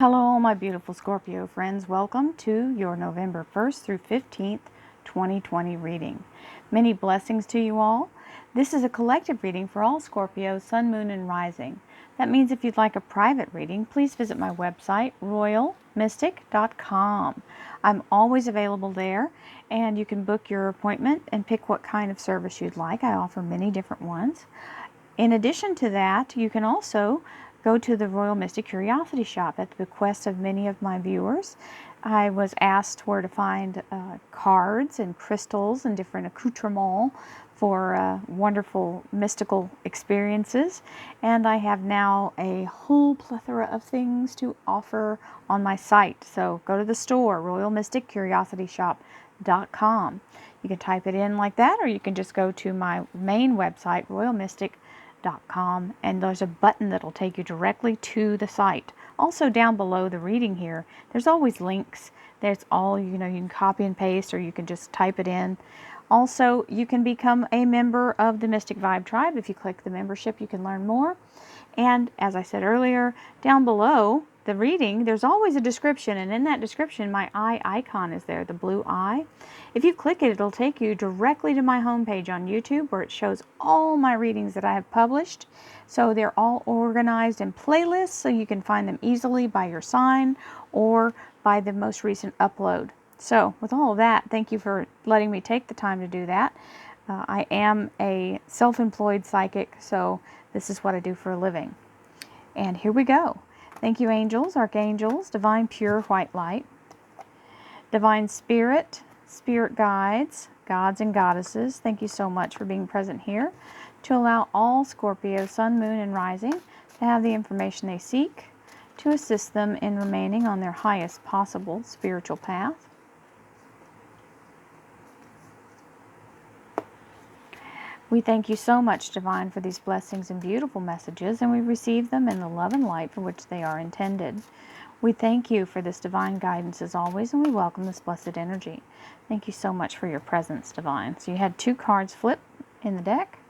Hello, all my beautiful Scorpio friends. Welcome to your November 1st through 15th, 2020 reading. Many blessings to you all. This is a collective reading for all Scorpios, Sun, Moon, and Rising. That means if you'd like a private reading, please visit my website, royalmystic.com. I'm always available there, and you can book your appointment and pick what kind of service you'd like. I offer many different ones. In addition to that, you can also go to the Royal Mystic Curiosity Shop at the bequest of many of my viewers. I was asked where to find cards and crystals and different accoutrements for wonderful mystical experiences, and I have now a whole plethora of things to offer on my site. So go to the store, royalmysticcuriosityshop.com. You can type it in like that, or you can just go to my main website, royalmystic.com, and there's a button that'll take you directly to the site. Also down below the reading here, there's always links. There's all, you can copy and paste, or you can just type it in. Also, you can become a member of the Mystic Vibe Tribe. If you click the membership, you can learn more. And as I said earlier, down below the reading, there's always a description, and in that description, my eye icon is there, the blue eye. If you click it, it'll take you directly to my homepage on YouTube, where it shows all my readings that I have published. So they're all organized in playlists, so you can find them easily by your sign or by the most recent upload. So with all of that, thank you for letting me take the time to do that. I am a self-employed psychic, so this is what I do for a living. And here we go. Thank you, angels, archangels, divine pure white light, divine spirit, spirit guides, gods and goddesses. Thank you so much for being present here to allow all Scorpio, Sun, Moon, and Rising to have the information they seek to assist them in remaining on their highest possible spiritual path. We thank you so much, Divine, for these blessings and beautiful messages, and we receive them in the love and light for which they are intended. We thank you for this divine guidance as always, and we welcome this blessed energy. Thank you so much for your presence, Divine. So you had 2 cards flip in the deck.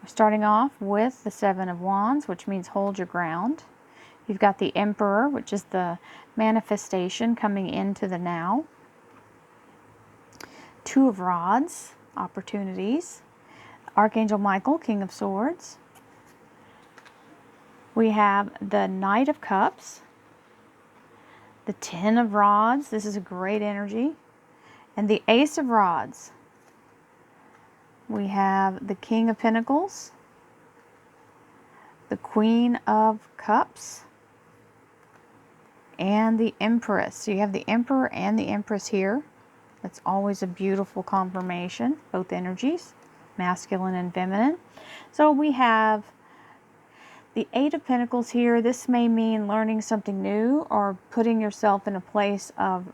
We're starting off with the 7 of Wands, which means hold your ground. You've got the Emperor, which is the manifestation coming into the now. 2 of Rods, opportunities. Archangel Michael, King of Swords. We have the Knight of Cups, the 10 of Rods. This is a great energy. And the Ace of Rods. We have the King of Pentacles, the Queen of Cups, and the Empress. So you have the Emperor and the Empress here. That's always a beautiful confirmation, both energies, masculine and feminine. So we have the 8 of Pentacles here. This may mean learning something new or putting yourself in a place of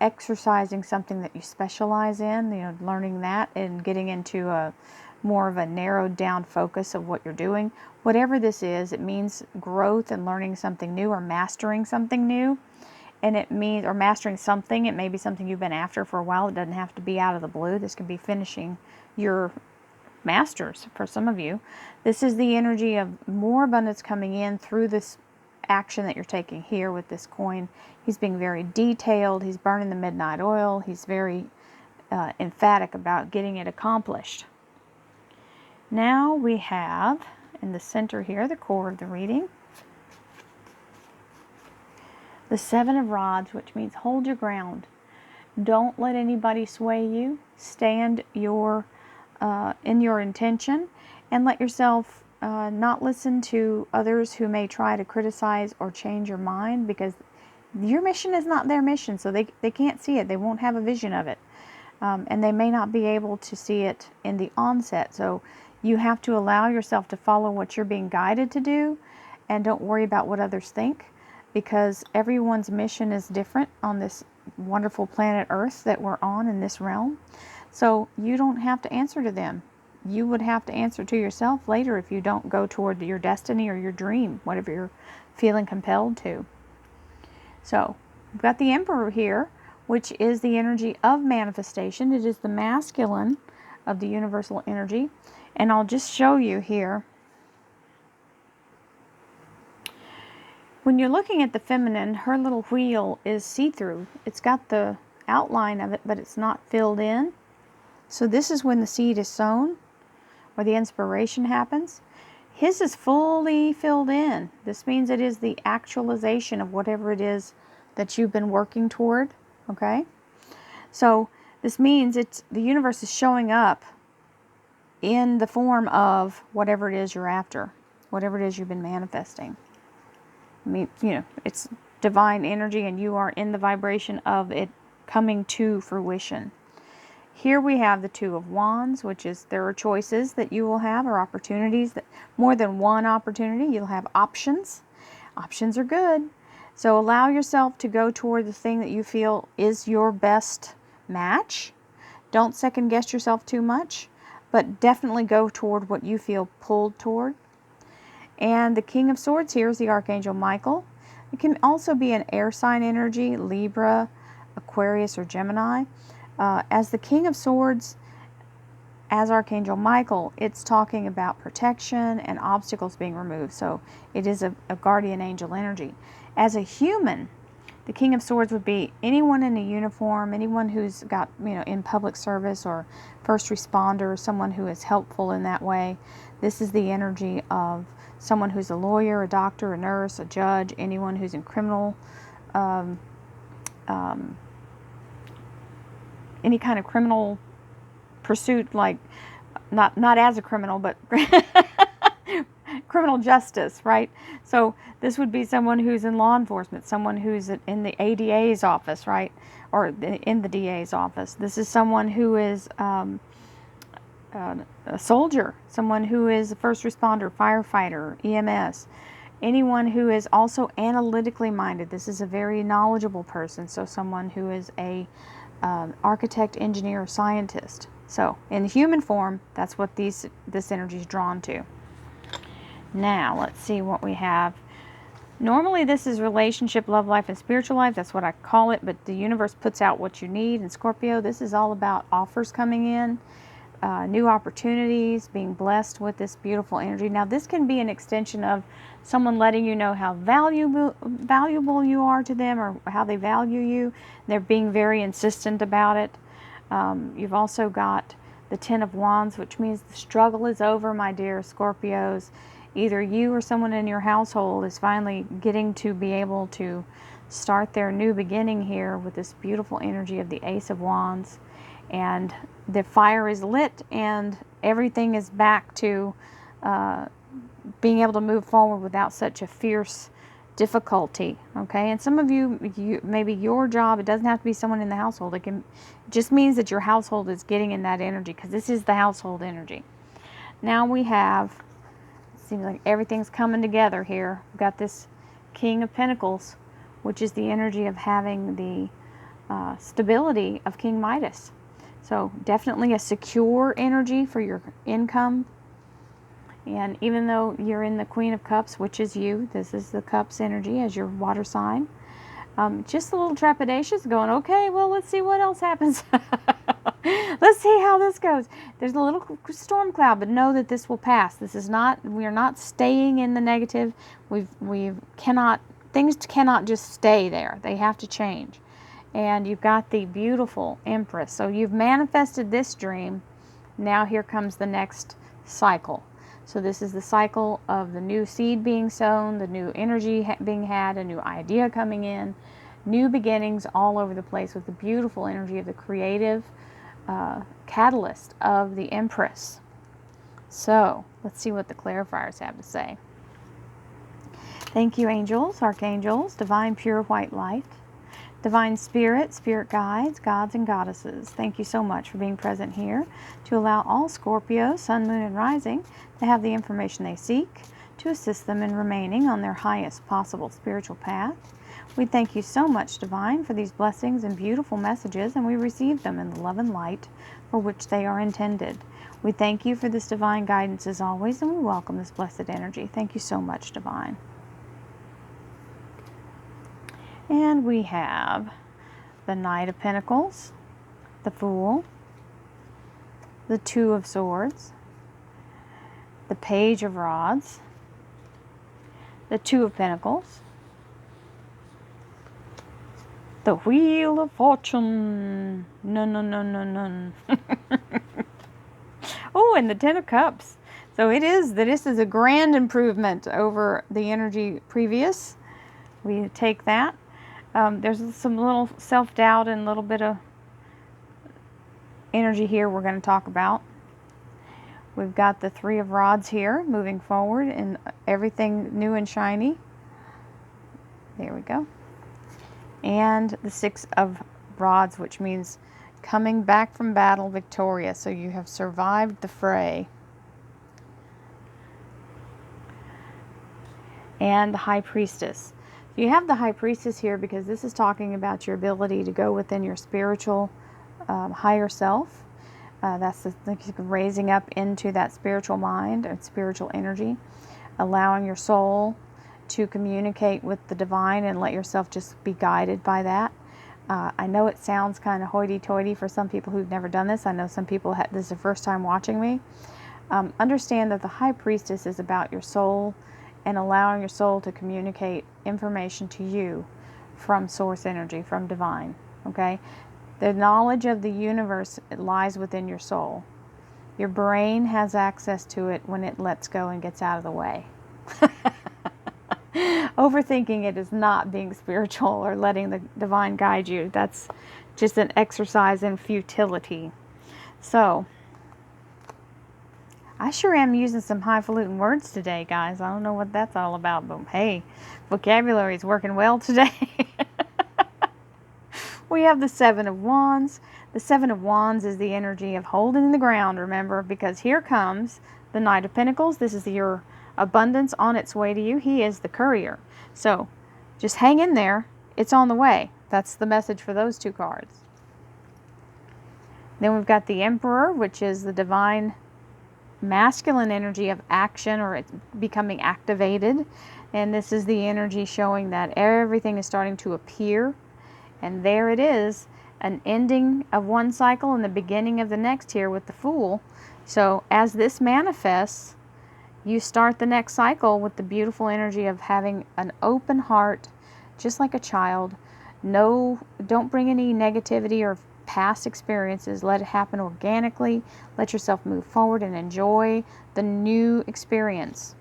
exercising something that you specialize in, learning that and getting into a more of a narrowed down focus of what you're doing. Whatever this is, it means growth and learning something new or mastering something new. And it means, or mastering something, it may be something you've been after for a while. It doesn't have to be out of the blue. This can be finishing your masters for some of you. This is the energy of more abundance coming in through this action that you're taking here with this coin. He's being very detailed. He's burning the midnight oil. He's very emphatic about getting it accomplished. Now we have in the center here, the core of the reading, the 7 of Rods, which means hold your ground. Don't let anybody sway you. Stand in your intention, and let yourself not listen to others who may try to criticize or change your mind, because your mission is not their mission, so they can't see it. They won't have a vision of it. And they may not be able to see it in the onset. So you have to allow yourself to follow what you're being guided to do, and don't worry about what others think, because everyone's mission is different on this wonderful planet Earth that we're on in this realm. So you don't have to answer to them. You would have to answer to yourself later if you don't go toward your destiny or your dream, whatever you're feeling compelled to. So we've got the Emperor here, which is the energy of manifestation. It is the masculine of the universal energy. And I'll just show you here When you're looking at the feminine, her little wheel is see-through. It's got the outline of it, but it's not filled in. So this is when the seed is sown, or the inspiration happens. His is fully filled in. This means it is the actualization of whatever it is that you've been working toward, okay? So this means the universe is showing up in the form of whatever it is you're after, whatever it is you've been manifesting. I mean, it's divine energy, and you are in the vibration of it coming to fruition. Here we have the Two of Wands, which is there are choices that you will have, or opportunities, that more than one opportunity. You'll have options. Options are good. So allow yourself to go toward the thing that you feel is your best match. Don't second guess yourself too much, but definitely go toward what you feel pulled toward. And the King of Swords here is the Archangel Michael. It can also be an air sign energy, Libra, Aquarius, or Gemini. As the King of Swords, as Archangel Michael, it's talking about protection and obstacles being removed. So it is a guardian angel energy. As a human, the King of Swords would be anyone in a uniform, anyone who's got, in public service, or first responder, someone who is helpful in that way. This is the energy of someone who's a lawyer, a doctor, a nurse, a judge, anyone who's in criminal, any kind of criminal pursuit, like not as a criminal, but criminal justice, right? So this would be someone who's in law enforcement, someone who's in the ADA's office, right? Or in the DA's office. This is someone who is a soldier, someone who is a first responder, firefighter, EMS, anyone who is also analytically minded. This is a very knowledgeable person, so someone who is a architect, engineer, scientist. So in human form, that's what this energy is drawn to. Now let's see what we have. Normally this is relationship, love life, and spiritual life. That's what I call it, but the universe puts out what you need. In Scorpio, this is all about offers coming in, new opportunities, being blessed with this beautiful energy. Now this can be an extension of someone letting you know how valuable you are to them, or how they value you. They're being very insistent about it. You've also got the Ten of Wands, which means the struggle is over, my dear Scorpios. Either you or someone in your household is finally getting to be able to start their new beginning here with this beautiful energy of the Ace of Wands. And the fire is lit, and everything is back to being able to move forward without such a fierce difficulty, okay? And some of you maybe your job, it doesn't have to be someone in the household. It just means that your household is getting in that energy, because this is the household energy. Now we have, it seems like everything's coming together here. We've got this King of Pentacles, which is the energy of having the stability of King Midas. So definitely a secure energy for your income. And even though you're in the Queen of Cups, which is you, this is the Cups energy as your water sign. Just a little trepidatious, going, okay, well, let's see what else happens. Let's see how this goes. There's a little storm cloud, but know that this will pass. This is not, we are not staying in the negative. Things cannot just stay there. They have to change. And you've got the beautiful Empress. So you've manifested this dream. Now here comes the next cycle. So this is the cycle of the new seed being sown, the new energy being had, a new idea coming in, new beginnings all over the place with the beautiful energy of the creative catalyst of the Empress. So let's see what the clarifiers have to say. Thank you, angels, archangels, divine pure white light, divine spirit, spirit guides, gods and goddesses. Thank you so much for being present here to allow all Scorpio, sun, moon, and rising to have the information they seek to assist them in remaining on their highest possible spiritual path. We thank you so much, Divine, for these blessings and beautiful messages, and we receive them in the love and light for which they are intended. We thank you for this divine guidance as always, and we welcome this blessed energy. Thank you so much, Divine. And we have the Knight of Pentacles, the Fool, the Two of Swords, the Page of Rods, the Two of Pentacles, The Wheel of Fortune. No, no, no, no, no. Oh, and the Ten of Cups. So this is a grand improvement over the energy previous. We take that. There's some little self-doubt and a little bit of energy here we're going to talk about. We've got the Three of Rods here, moving forward, and everything new and shiny. There we go. And the Six of Rods, which means coming back from battle victorious. So you have survived the fray. And the High Priestess. So you have the High Priestess here because this is talking about your ability to go within your spiritual higher self. That's raising up into that spiritual mind and spiritual energy, allowing your soul to communicate with the divine and let yourself just be guided by that. I know it sounds kind of hoity-toity for some people who've never done this. I know some people, this is the first time watching me. Understand that the High Priestess is about your soul and allowing your soul to communicate information to you from source energy, from divine, okay? The knowledge of the universe lies within your soul. Your brain has access to it when it lets go and gets out of the way. Overthinking it is not being spiritual or letting the divine guide you. That's just an exercise in futility. So, I sure am using some highfalutin words today, guys. I don't know what that's all about, but hey, vocabulary is working well today. We have the Seven of Wands. The Seven of Wands is the energy of holding the ground, remember, because here comes the Knight of Pentacles. This is your abundance on its way to you. He is the courier. So just hang in there. It's on the way. That's the message for those two cards. Then we've got the Emperor, which is the divine masculine energy of action, or it's becoming activated. And this is the energy showing that everything is starting to appear. And there it is, an ending of one cycle and the beginning of the next here with the Fool. So as this manifests, you start the next cycle with the beautiful energy of having an open heart, just like a child. No, don't bring any negativity or past experiences. Let it happen organically. Let yourself move forward and enjoy the new experience.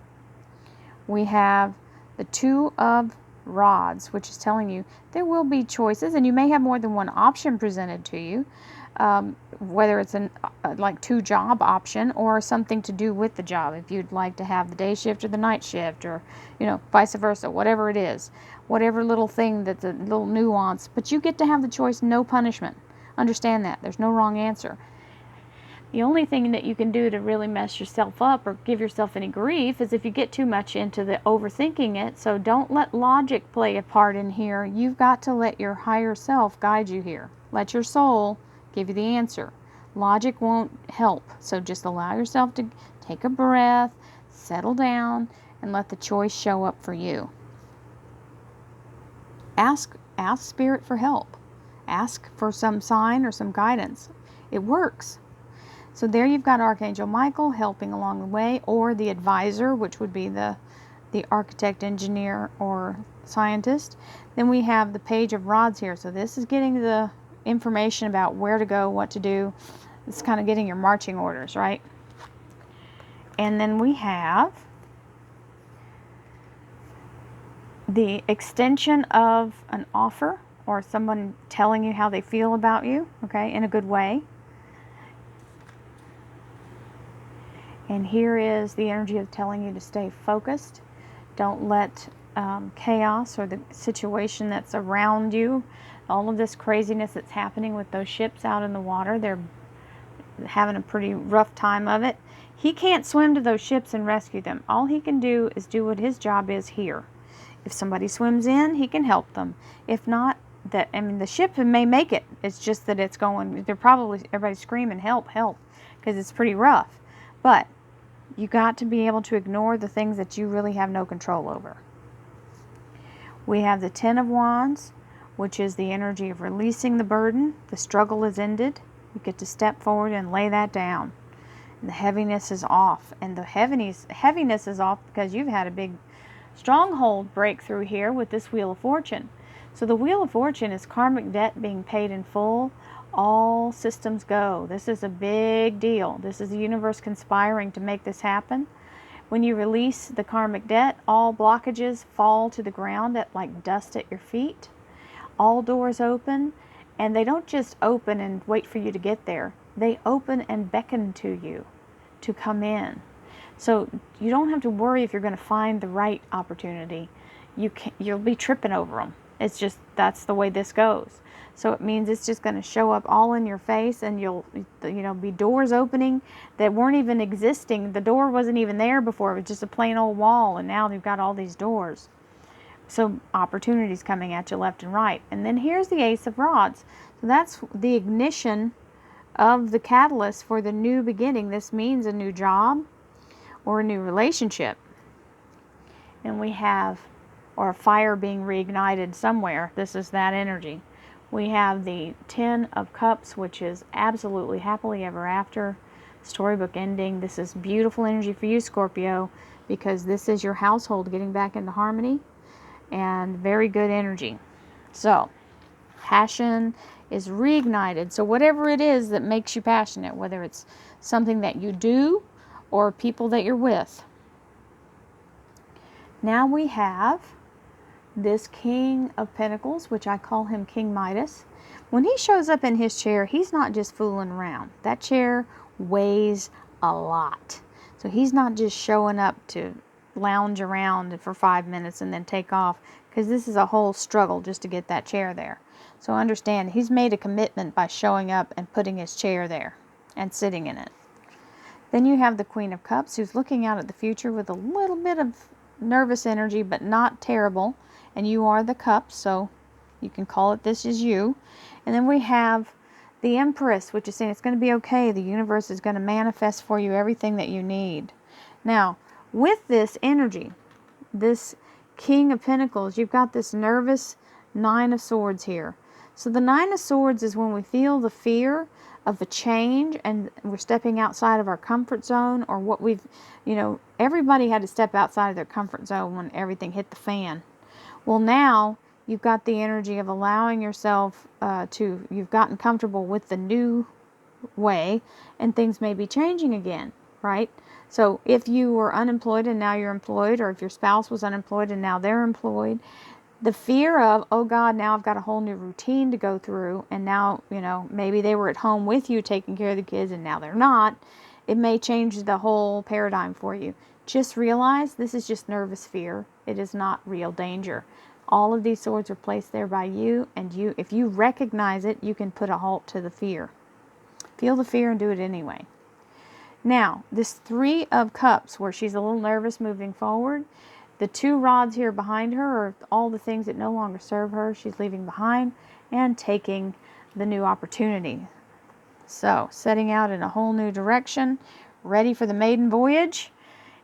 We have the Two of Rods, which is telling you there will be choices, and you may have more than one option presented to you, whether it's like two job option or something to do with the job. If you'd like to have the day shift or the night shift, or vice versa, whatever it is, whatever little thing that's a little nuance, but you get to have the choice. No punishment. Understand that there's no wrong answer. The only thing that you can do to really mess yourself up or give yourself any grief is if you get too much into the overthinking it. So don't let logic play a part in here. You've got to let your higher self guide you here. Let your soul give you the answer. Logic won't help. So just allow yourself to take a breath, settle down, and let the choice show up for you. Ask Spirit for help. Ask for some sign or some guidance. It works. So there you've got Archangel Michael helping along the way, or the advisor, which would be the architect, engineer, or scientist. Then we have the Page of Rods here. So this is getting the information about where to go, what to do. It's kind of getting your marching orders, right? And then we have the extension of an offer, or someone telling you how they feel about you, okay, in a good way. And here is the energy of telling you to stay focused. Don't let chaos or the situation that's around you, all of this craziness that's happening with those ships out in the water, they're having a pretty rough time of it. He can't swim to those ships and rescue them. All he can do is do what his job is here. If somebody swims in, he can help them. If not, the ship may make it. It's just that it's going, everybody's screaming, help, help, because it's pretty rough. But you got to be able to ignore the things that you really have no control over. We have the Ten of Wands, which is the energy of releasing the burden. The struggle is ended. You get to step forward and lay that down. And the heaviness is off. And the heaviness is off because you've had a big stronghold breakthrough here with this Wheel of Fortune. So the Wheel of Fortune is karmic debt being paid in full. All systems go. This is a big deal. This is the universe conspiring to make this happen. When you release the karmic debt, all blockages fall to the ground like dust at your feet. All doors open, and they don't just open and wait for you to get there. They open and beckon to you to come in. So you don't have to worry if you're going to find the right opportunity. You'll be tripping over them. It's just, that's the way this goes. So it means it's just going to show up all in your face, and you'll, be doors opening that weren't even existing. The door wasn't even there before. It was just a plain old wall, and now you've got all these doors. So opportunities coming at you left and right. And then here's the Ace of Rods. So that's the ignition of the catalyst for the new beginning. This means a new job or a new relationship. And we have, or a fire being reignited somewhere. This is that energy. We have the 10 of Cups, which is absolutely happily ever after, storybook ending. This is beautiful energy for you, Scorpio, because this is your household getting back into harmony, and very good energy. So passion is reignited. So whatever it is that makes you passionate, whether it's something that you do or people that you're with. Now we have this King of Pentacles, which I call him King Midas. When he shows up in his chair, he's not just fooling around. That chair weighs a lot. So he's not just showing up to lounge around for 5 minutes and then take off, because this is a whole struggle just to get that chair there. So understand, he's made a commitment by showing up and putting his chair there and sitting in it. Then you have the Queen of Cups, who's looking out at the future with a little bit of nervous energy, but not terrible. And you are the cup, so you can call it this is you. And then we have the Empress, which is saying it's going to be okay. The universe is going to manifest for you everything that you need. Now, with this energy, this King of Pentacles, you've got this nervous Nine of Swords here. So the Nine of Swords is when we feel the fear of a change and we're stepping outside of our comfort zone, or what we've, everybody had to step outside of their comfort zone when everything hit the fan. Well, now you've got the energy of allowing yourself you've gotten comfortable with the new way, and things may be changing again, right? So if you were unemployed and now you're employed, or if your spouse was unemployed and now they're employed, the fear of, oh God, now I've got a whole new routine to go through, and now, maybe they were at home with you taking care of the kids and now they're not. It may change the whole paradigm for you. Just realize this is just nervous fear. It is not real danger. All of these swords are placed there by you, and if you recognize it, you can put a halt to the fear. Feel the fear and do it anyway. Now, this Three of Cups, where she's a little nervous moving forward, the two rods here behind her are all the things that no longer serve her. She's leaving behind and taking the new opportunity. So, setting out in a whole new direction, ready for the maiden voyage.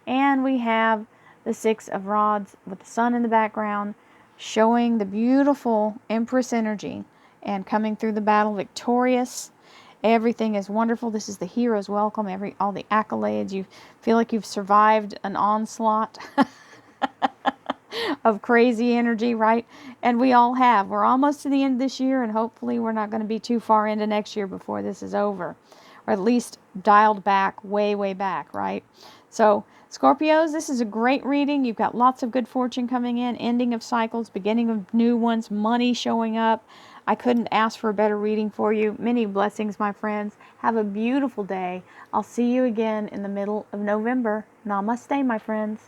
And we have the Six of Rods with the sun in the background, showing the beautiful Empress energy and coming through the battle victorious. Everything is wonderful. This is the hero's welcome. All the accolades. You feel like you've survived an onslaught of crazy energy, right? And we all have. We're almost to the end of this year, and hopefully we're not going to be too far into next year before this is over. Or at least dialed back, way, way back, right? So, Scorpios, this is a great reading. You've got lots of good fortune coming in, ending of cycles, beginning of new ones, money showing up. I couldn't ask for a better reading for you. Many blessings, my friends. Have a beautiful day. I'll see you again in the middle of November. Namaste, my friends.